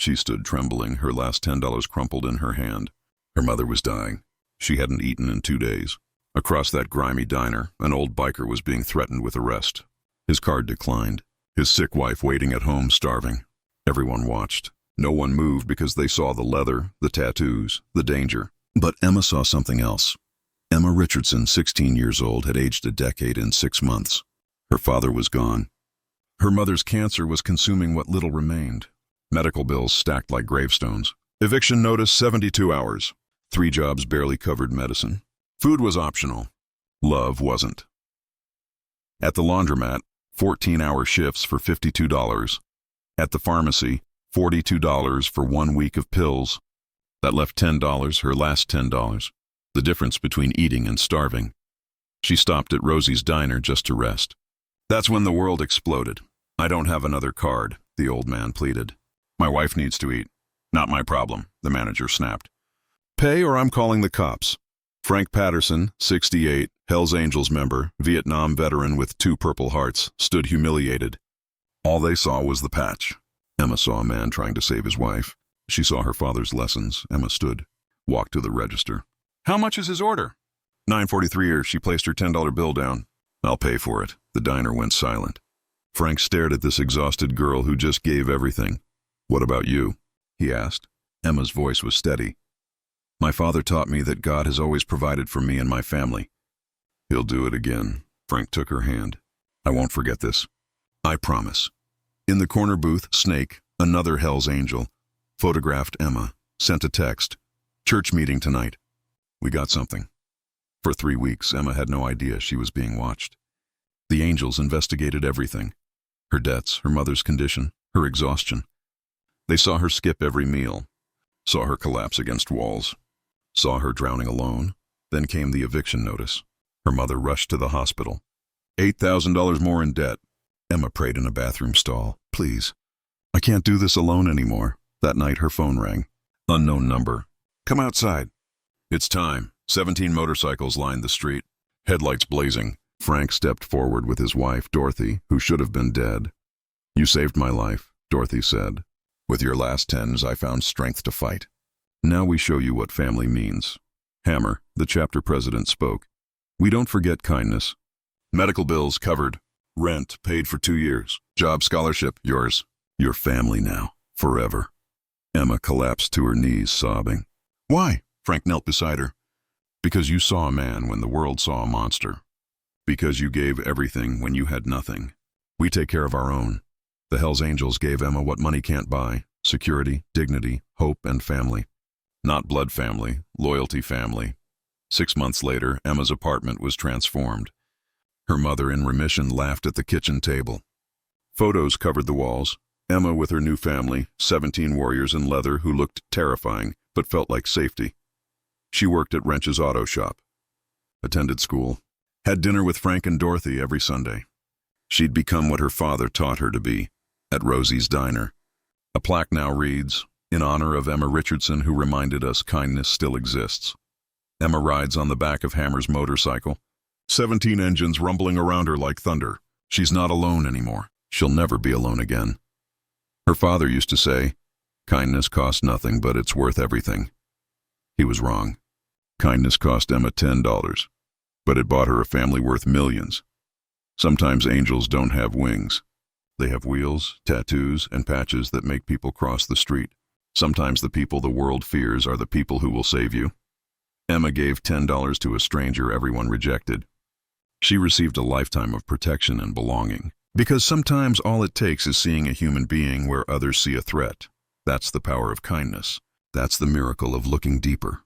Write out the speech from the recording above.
She stood trembling, her last $10 crumpled in her hand. Her mother was dying. She hadn't eaten in 2 days. Across that grimy diner, an old biker was being threatened with arrest. His card declined. His sick wife waiting at home, starving. Everyone watched. No one moved because they saw the leather, the tattoos, the danger. But Emma saw something else. Emma Richardson, 16 years old, had aged a decade in 6 months. Her father was gone. Her mother's cancer was consuming what little remained. Medical bills stacked like gravestones. Eviction notice 72 hours. 3 jobs barely covered medicine. Food was optional. Love wasn't. At the laundromat, 14-hour shifts for $52. At the pharmacy, $42 for 1 week of pills. That left $10, her last $10. The difference between eating and starving. She stopped at Rosie's diner just to rest. That's when the world exploded. I don't have another card, the old man pleaded. My wife needs to eat. Not my problem, the manager snapped. Pay or I'm calling the cops. Frank Patterson, 68, Hells Angels member, Vietnam veteran with 2 Purple Hearts, stood humiliated. All they saw was the patch. Emma saw a man trying to save his wife. She saw her father's lessons. Emma stood, walked to the register. How much is his order? $9.43. She placed her $10 bill down. I'll pay for it. The diner went silent. Frank stared at this exhausted girl who just gave everything. What about you? He asked. Emma's voice was steady. My father taught me that God has always provided for me and my family. He'll do it again. Frank took her hand. I won't forget this. I promise. In the corner booth, Snake, another Hell's Angel, photographed Emma, sent a text. Church meeting tonight. We got something. For 3 weeks, Emma had no idea she was being watched. The angels investigated everything. Her debts, her mother's condition, her exhaustion. They saw her skip every meal, saw her collapse against walls, saw her drowning alone. Then came the eviction notice. Her mother rushed to the hospital. $8,000 more in debt. Emma prayed in a bathroom stall. Please, I can't do this alone anymore. That night her phone rang. Unknown number. Come outside. It's time. 17 motorcycles lined the street, headlights blazing. Frank stepped forward with his wife, Dorothy, who should have been dead. You saved my life, Dorothy said. With your last tens, I found strength to fight. Now we show you what family means. Hammer, the chapter president, spoke. We don't forget kindness. Medical bills covered. Rent paid for 2 years. Job scholarship, yours. Your family now, forever. Emma collapsed to her knees, sobbing. Why? Frank knelt beside her. Because you saw a man when the world saw a monster. Because you gave everything when you had nothing. We take care of our own. The Hells Angels gave Emma what money can't buy: security, dignity, hope, and family. Not blood family, loyalty family. 6 months later, Emma's apartment was transformed. Her mother, in remission, laughed at the kitchen table. Photos covered the walls. Emma with her new family, 17 warriors in leather who looked terrifying but felt like safety. She worked at Wrench's auto shop, attended school, had dinner with Frank and Dorothy every Sunday. She'd become what her father taught her to be, at Rosie's diner. A plaque now reads, in honor of Emma Richardson, who reminded us kindness still exists. Emma rides on the back of Hammer's motorcycle, 17 engines rumbling around her like thunder. She's not alone anymore. She'll never be alone again. Her father used to say, kindness costs nothing, but it's worth everything. He was wrong. Kindness cost Emma $10, but it bought her a family worth millions. Sometimes angels don't have wings. They have wheels, tattoos, and patches that make people cross the street. Sometimes the people the world fears are the people who will save you. Emma gave $10 to a stranger everyone rejected. She received a lifetime of protection and belonging. Because sometimes all it takes is seeing a human being where others see a threat. That's the power of kindness. That's the miracle of looking deeper.